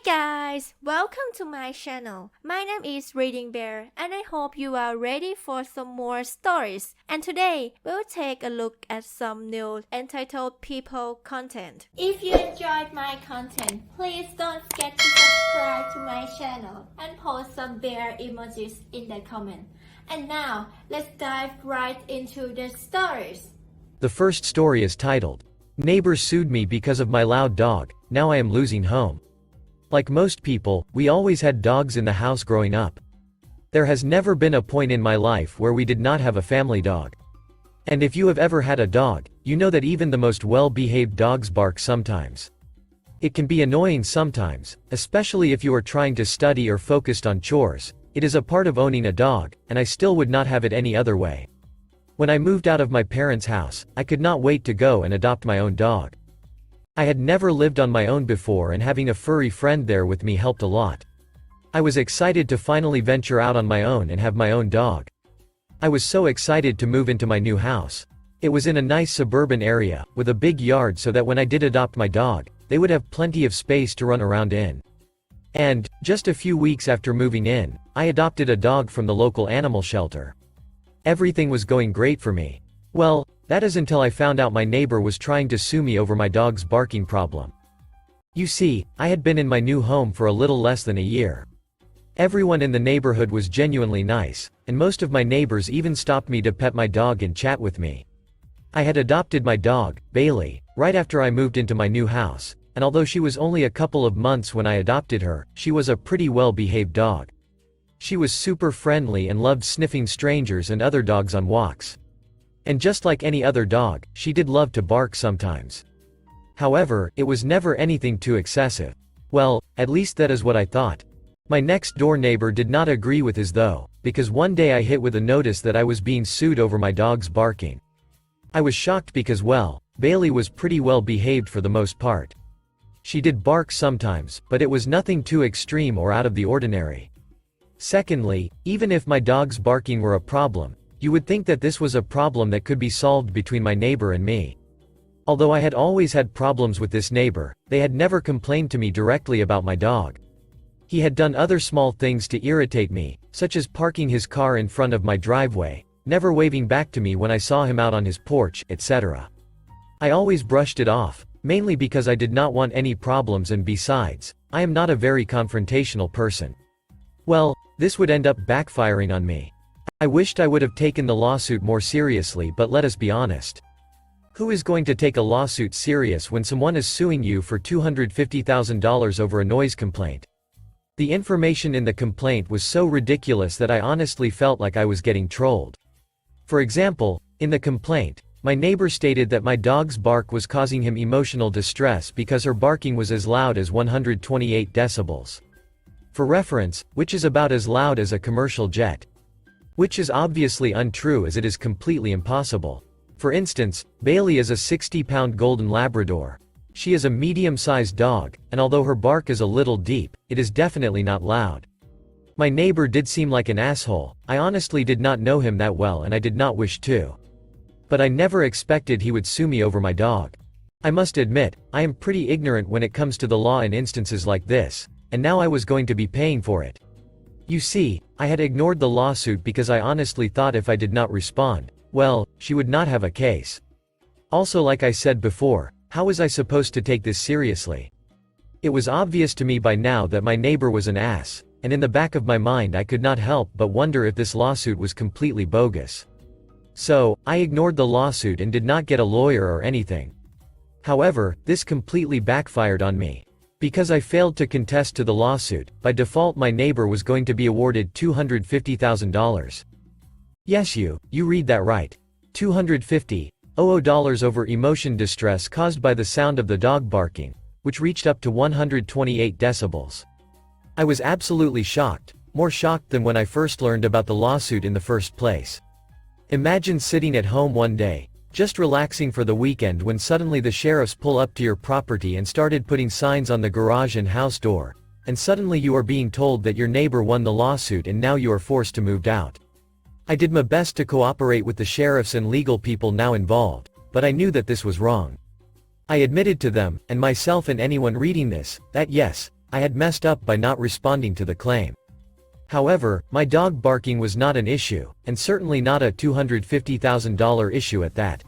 guys, welcome to my channel. My name is ReadingBear and I hope you are ready for some more stories. And today, we'll take a look at some new entitled people content. If you enjoyed my content, please don't forget to subscribe to my channel and post some bear emojis in the comment. And now, let's dive right into the stories. The first story is titled, "Neighbor Sued Me Because of My Loud Dog, Now I Am Losing Home." Like most people, we always had dogs in the house growing up. There has never been a point in my life where we did not have a family dog. And if you have ever had a dog, you know that even the most well-behaved dogs bark sometimes. It can be annoying sometimes, especially if you are trying to study or focused on chores. It is a part of owning a dog, and I still would not have it any other way. When I moved out of my parents' house, I could not wait to go and adopt my own dog. I had never lived on my own before, and having a furry friend there with me helped a lot. I was excited to finally venture out on my own and have my own dog. I was so excited to move into my new house. It was in a nice suburban area, with a big yard so that when I did adopt my dog, they would have plenty of space to run around in. And, just a few weeks after moving in, I adopted a dog from the local animal shelter. Everything was going great for me. Well, that is until I found out my neighbor was trying to sue me over my dog's barking problem. You see, I had been in my new home for a little less than a year. Everyone in the neighborhood was genuinely nice, and most of my neighbors even stopped me to pet my dog and chat with me. I had adopted my dog, Bailey, right after I moved into my new house, and although she was only a couple of months when I adopted her, she was a pretty well-behaved dog. She was super friendly and loved sniffing strangers and other dogs on walks. And just like any other dog, she did love to bark sometimes. However, it was never anything too excessive. Well, at least that is what I thought. My next door neighbor did not agree with this though, because one day I hit with a notice that I was being sued over my dog's barking. I was shocked because, well, Bailey was pretty well behaved for the most part. She did bark sometimes, but it was nothing too extreme or out of the ordinary. Secondly, even if my dog's barking were a problem, you would think that this was a problem that could be solved between my neighbor and me. Although I had always had problems with this neighbor, they had never complained to me directly about my dog. He had done other small things to irritate me, such as parking his car in front of my driveway, never waving back to me when I saw him out on his porch, etc. I always brushed it off, mainly because I did not want any problems, and besides, I am not a very confrontational person. Well, this would end up backfiring on me. I wished I would have taken the lawsuit more seriously, but let us be honest. Who is going to take a lawsuit serious when someone is suing you for $250,000 over a noise complaint? The information in the complaint was so ridiculous that I honestly felt like I was getting trolled. For example, in the complaint, my neighbor stated that my dog's bark was causing him emotional distress because her barking was as loud as 128 decibels. For reference, which is about as loud as a commercial jet. Which is obviously untrue, as it is completely impossible. For instance, Bailey is a 60-pound golden Labrador. She is a medium-sized dog, and although her bark is a little deep, it is definitely not loud. My neighbor did seem like an asshole. I honestly did not know him that well, and I did not wish to. But I never expected he would sue me over my dog. I must admit, I am pretty ignorant when it comes to the law in instances like this, and now I was going to be paying for it. You see, I had ignored the lawsuit because I honestly thought if I did not respond, well, she would not have a case. Also, like I said before, how was I supposed to take this seriously? It was obvious to me by now that my neighbor was an ass, and in the back of my mind I could not help but wonder if this lawsuit was completely bogus. So, I ignored the lawsuit and did not get a lawyer or anything. However, this completely backfired on me. Because I failed to contest to the lawsuit, by default my neighbor was going to be awarded $250,000. Yes, you read that right. $250,000 over emotion distress caused by the sound of the dog barking, which reached up to 128 decibels. I was absolutely shocked, more shocked than when I first learned about the lawsuit in the first place. Imagine sitting at home one day, just relaxing for the weekend, when suddenly the sheriffs pull up to your property and started putting signs on the garage and house door, and suddenly you are being told that your neighbor won the lawsuit and now you are forced to move out. I did my best to cooperate with the sheriffs and legal people now involved, but I knew that this was wrong. I admitted to them, and myself and anyone reading this, that yes, I had messed up by not responding to the claim. However, my dog barking was not an issue, and certainly not a $250,000 issue at that.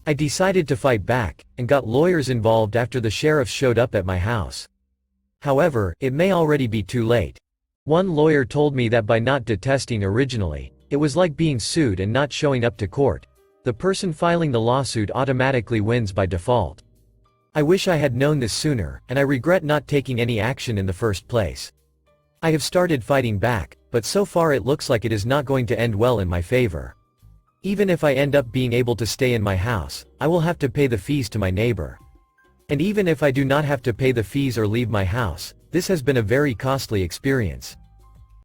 I decided to fight back, and got lawyers involved after the sheriff showed up at my house. However, it may already be too late. One lawyer told me that by not detesting originally, it was like being sued and not showing up to court. The person filing the lawsuit automatically wins by default. I wish I had known this sooner, and I regret not taking any action in the first place. I have started fighting back, but so far it looks like it is not going to end well in my favor. Even if I end up being able to stay in my house, I will have to pay the fees to my neighbor. And even if I do not have to pay the fees or leave my house, this has been a very costly experience.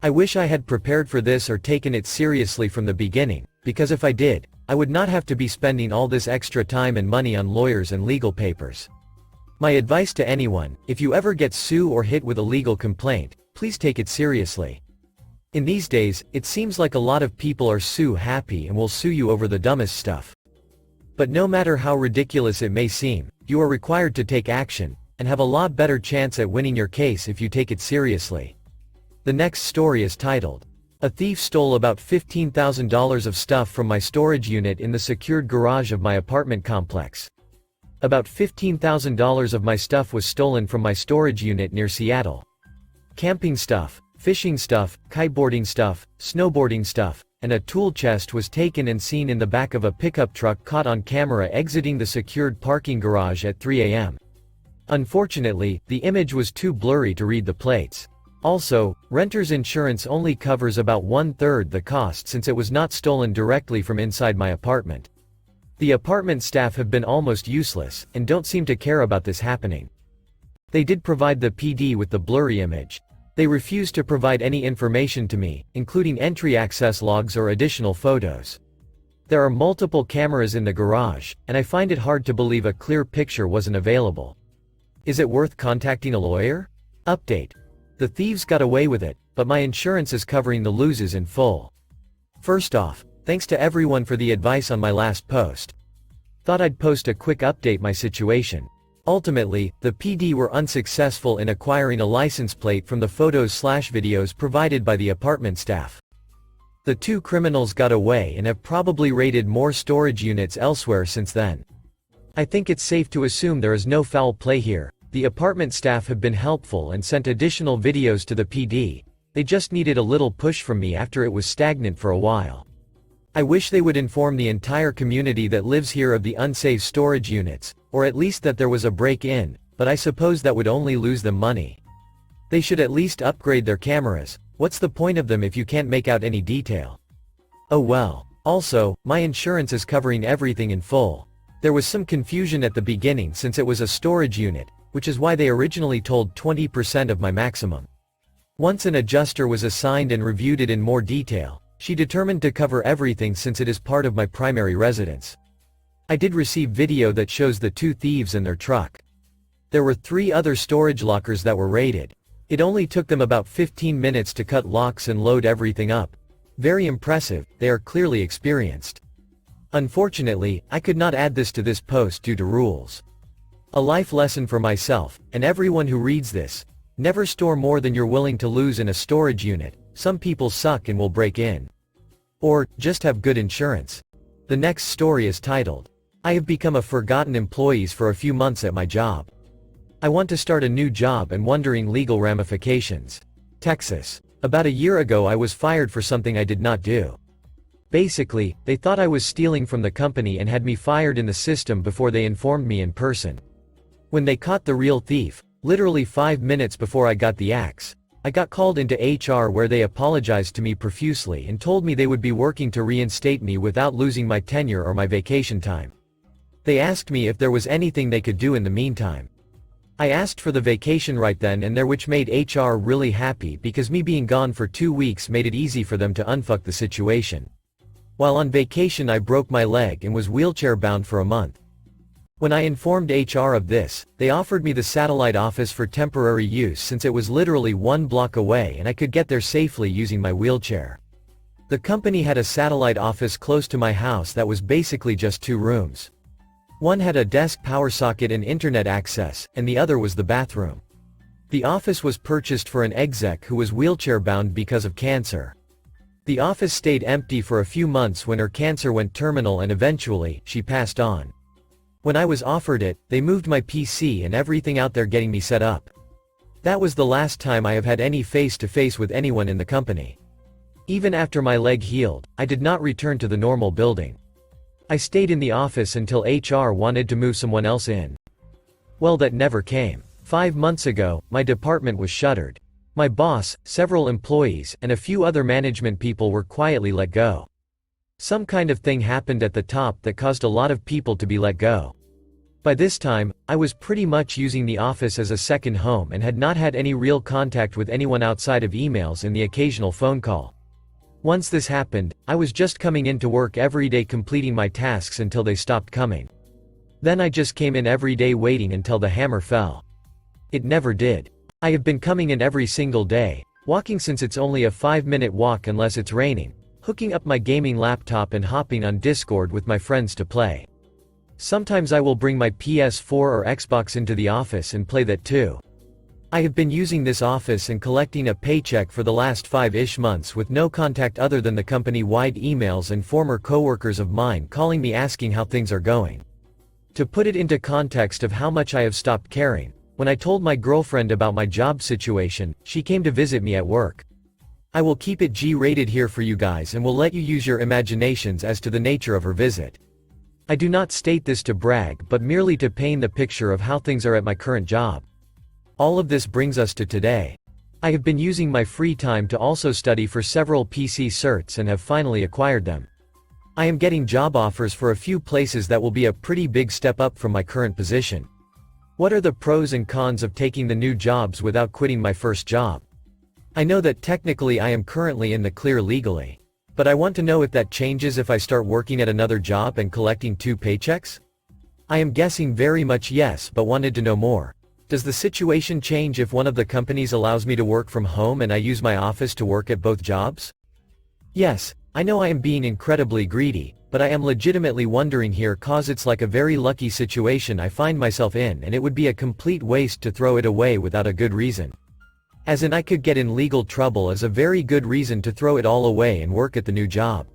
I wish I had prepared for this or taken it seriously from the beginning, because if I did, I would not have to be spending all this extra time and money on lawyers and legal papers. My advice to anyone, if you ever get sued or hit with a legal complaint, please take it seriously. In these days, it seems like a lot of people are sue happy and will sue you over the dumbest stuff. But no matter how ridiculous it may seem, you are required to take action, and have a lot better chance at winning your case if you take it seriously. The next story is titled, "A thief stole about $15,000 of stuff from my storage unit in the secured garage of my apartment complex." About $15,000 of my stuff was stolen from my storage unit near Seattle. Camping stuff, fishing stuff, kiteboarding stuff, snowboarding stuff, and a tool chest was taken and seen in the back of a pickup truck caught on camera exiting the secured parking garage at 3 a.m. Unfortunately, the image was too blurry to read the plates. Also, renter's insurance only covers about 1/3 the cost since it was not stolen directly from inside my apartment. The apartment staff have been almost useless, and don't seem to care about this happening. They did provide the PD with the blurry image. They refused to provide any information to me, including entry access logs or additional photos. There are multiple cameras in the garage, and I find it hard to believe a clear picture wasn't available. Is it worth contacting a lawyer? Update. The thieves got away with it, but my insurance is covering the losses in full. First off, thanks to everyone for the advice on my last post. Thought I'd post a quick update my situation. Ultimately, the PD were unsuccessful in acquiring a license plate from the photos/videos provided by the apartment staff. The two criminals got away and have probably raided more storage units elsewhere since then. I think it's safe to assume there is no foul play here. The apartment staff have been helpful and sent additional videos to the PD. They just needed a little push from me after it was stagnant for a while. I wish they would inform the entire community that lives here of the unsafe storage units, or at least that there was a break-in, but I suppose that would only lose them money. They should at least upgrade their cameras. What's the point of them if you can't make out any detail? Oh well. Also, my insurance is covering everything in full. There was some confusion at the beginning since it was a storage unit, which is why they originally told 20% of my maximum. Once an adjuster was assigned and reviewed it in more detail, she determined to cover everything since it is part of my primary residence. I did receive video that shows the two thieves and their truck. There were 3 other storage lockers that were raided. It only took them about 15 minutes to cut locks and load everything up. Very impressive, they are clearly experienced. Unfortunately, I could not add this to this post due to rules. A life lesson for myself, and everyone who reads this: never store more than you're willing to lose in a storage unit. Some people suck and will break in. Or, just have good insurance. The next story is titled, "I have become a forgotten employee for a few months at my job. I want to start a new job and wondering legal ramifications." Texas. About a year ago I was fired for something I did not do. Basically, they thought I was stealing from the company and had me fired in the system before they informed me in person. When they caught the real thief, literally 5 minutes before I got the axe, I got called into HR where they apologized to me profusely and told me they would be working to reinstate me without losing my tenure or my vacation time. They asked me if there was anything they could do in the meantime. I asked for the vacation right then and there, which made HR really happy because me being gone for 2 weeks made it easy for them to unfuck the situation. While on vacation I broke my leg and was wheelchair bound for a month. When I informed HR of this, they offered me the satellite office for temporary use since it was literally 1 block away and I could get there safely using my wheelchair. The company had a satellite office close to my house that was basically just 2 rooms. One had a desk, power socket and internet access, and the other was the bathroom. The office was purchased for an exec who was wheelchair-bound because of cancer. The office stayed empty for a few months when her cancer went terminal and eventually, she passed on. When I was offered it, they moved my PC and everything out there getting me set up. That was the last time I have had any face-to-face with anyone in the company. Even after my leg healed, I did not return to the normal building. I stayed in the office until HR wanted to move someone else in. Well, that never came. 5 months ago, my department was shuttered. My boss, several employees, and a few other management people were quietly let go. Some kind of thing happened at the top that caused a lot of people to be let go. By this time, I was pretty much using the office as a second home and had not had any real contact with anyone outside of emails and the occasional phone call. Once this happened, I was just coming in to work every day completing my tasks until they stopped coming. Then I just came in every day waiting until the hammer fell. It never did. I have been coming in every single day, walking since it's only a 5-minute walk unless it's raining, hooking up my gaming laptop and hopping on Discord with my friends to play. Sometimes I will bring my PS4 or Xbox into the office and play that too. I have been using this office and collecting a paycheck for the last 5-ish months with no contact other than the company-wide emails and former coworkers of mine calling me asking how things are going. To put it into context of how much I have stopped caring, when I told my girlfriend about my job situation, she came to visit me at work. I will keep it G-rated here for you guys and will let you use your imaginations as to the nature of her visit. I do not state this to brag but merely to paint the picture of how things are at my current job. All of this brings us to today. I have been using my free time to also study for several PC certs and have finally acquired them. I am getting job offers for a few places that will be a pretty big step up from my current position. What are the pros and cons of taking the new jobs without quitting my first job? I know that technically I am currently in the clear legally. But I want to know if that changes if I start working at another job and collecting 2 paychecks? I am guessing very much yes, but wanted to know more. Does the situation change if one of the companies allows me to work from home and I use my office to work at both jobs? Yes, I know I am being incredibly greedy, but I am legitimately wondering here cause it's like a very lucky situation I find myself in and it would be a complete waste to throw it away without a good reason. As in I could get in legal trouble as a very good reason to throw it all away and work at the new job.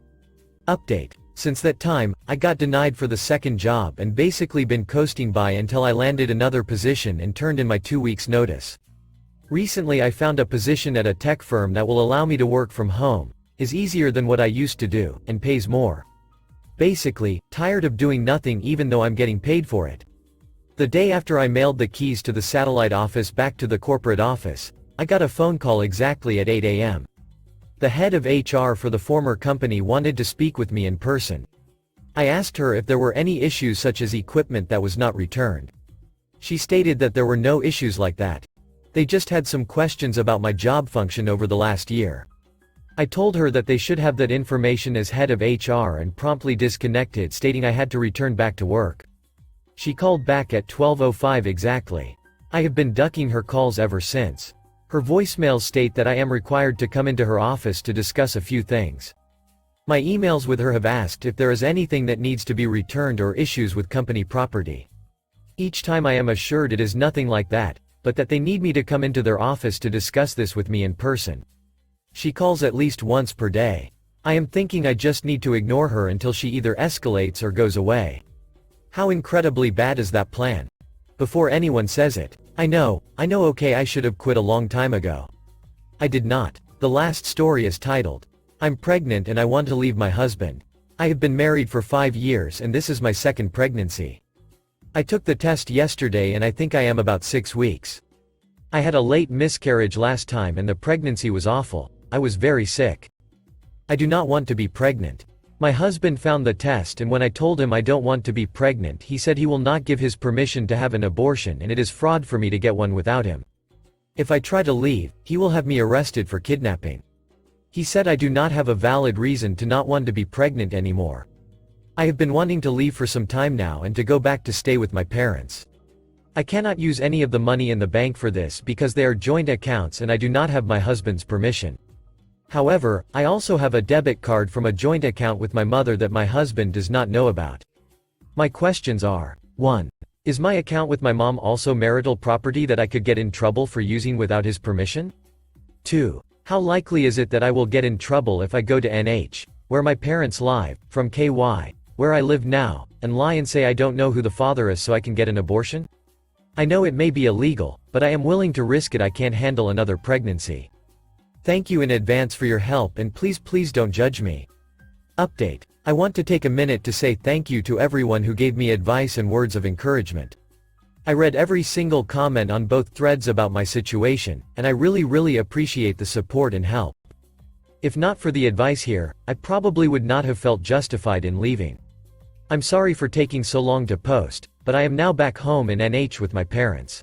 Update. Since that time, I got denied for the second job and basically been coasting by until I landed another position and turned in my 2 weeks notice. Recently I found a position at a tech firm that will allow me to work from home, is easier than what I used to do, and pays more. Basically, tired of doing nothing even though I'm getting paid for it. The day after I mailed the keys to the satellite office back to the corporate office, I got a phone call exactly at 8 a.m. The head of HR for the former company wanted to speak with me in person. I asked her if there were any issues such as equipment that was not returned. She stated that there were no issues like that. They just had some questions about my job function over the last year. I told her that they should have that information as head of HR and promptly disconnected stating I had to return back to work. She called back at 12:05 exactly. I have been ducking her calls ever since. Her voicemails state that I am required to come into her office to discuss a few things. My emails with her have asked if there is anything that needs to be returned or issues with company property. Each time I am assured it is nothing like that, but that they need me to come into their office to discuss this with me in person. She calls at least once per day. I am thinking I just need to ignore her until she either escalates or goes away. How incredibly bad is that plan? Before anyone says it, I know okay I should have quit a long time ago. I did not. The last story is titled, I'm pregnant and I want to leave my husband. I have been married for 5 years and this is my second pregnancy. I took the test yesterday and I think I am about 6 weeks. I had a late miscarriage last time and the pregnancy was awful. I was very sick. I do not want to be pregnant. My husband found the test and when I told him I don't want to be pregnant he said he will not give his permission to have an abortion and it is fraud for me to get one without him. If I try to leave, he will have me arrested for kidnapping. He said I do not have a valid reason to not want to be pregnant anymore. I have been wanting to leave for some time now and to go back to stay with my parents. I cannot use any of the money in the bank for this because they are joint accounts and I do not have my husband's permission. However, I also have a debit card from a joint account with my mother that my husband does not know about. My questions are, 1. Is my account with my mom also marital property that I could get in trouble for using without his permission? 2. How likely is it that I will get in trouble if I go to NH, where my parents live, from KY, where I live now, and lie and say I don't know who the father is so I can get an abortion? I know it may be illegal, but I am willing to risk it. I can't handle another pregnancy. Thank you in advance for your help and please don't judge me. Update. I want to take a minute to say thank you to everyone who gave me advice and words of encouragement. I read every single comment on both threads about my situation, and I really appreciate the support and help. If not for the advice here, I probably would not have felt justified in leaving. I'm sorry for taking so long to post, but I am now back home in NH with my parents.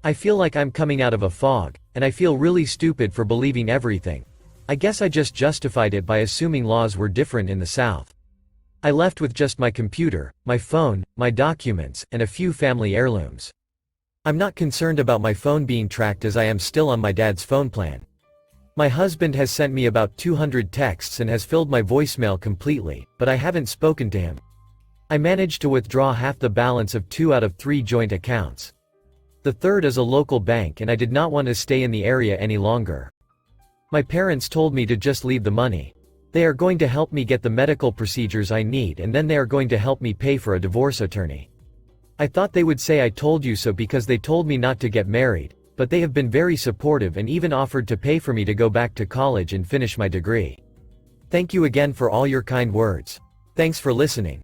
I feel like I'm coming out of a fog, and I feel really stupid for believing everything. I guess I just justified it by assuming laws were different in the South. I left with just my computer, my phone, my documents, and a few family heirlooms. I'm not concerned about my phone being tracked as I am still on my dad's phone plan. My husband has sent me about 200 texts and has filled my voicemail completely, but I haven't spoken to him. I managed to withdraw half the balance of 2 out of 3 joint accounts. The third is a local bank and I did not want to stay in the area any longer. My parents told me to just leave the money. They are going to help me get the medical procedures I need and then they are going to help me pay for a divorce attorney. I thought they would say I told you so because they told me not to get married, but they have been very supportive and even offered to pay for me to go back to college and finish my degree. Thank you again for all your kind words. Thanks for listening.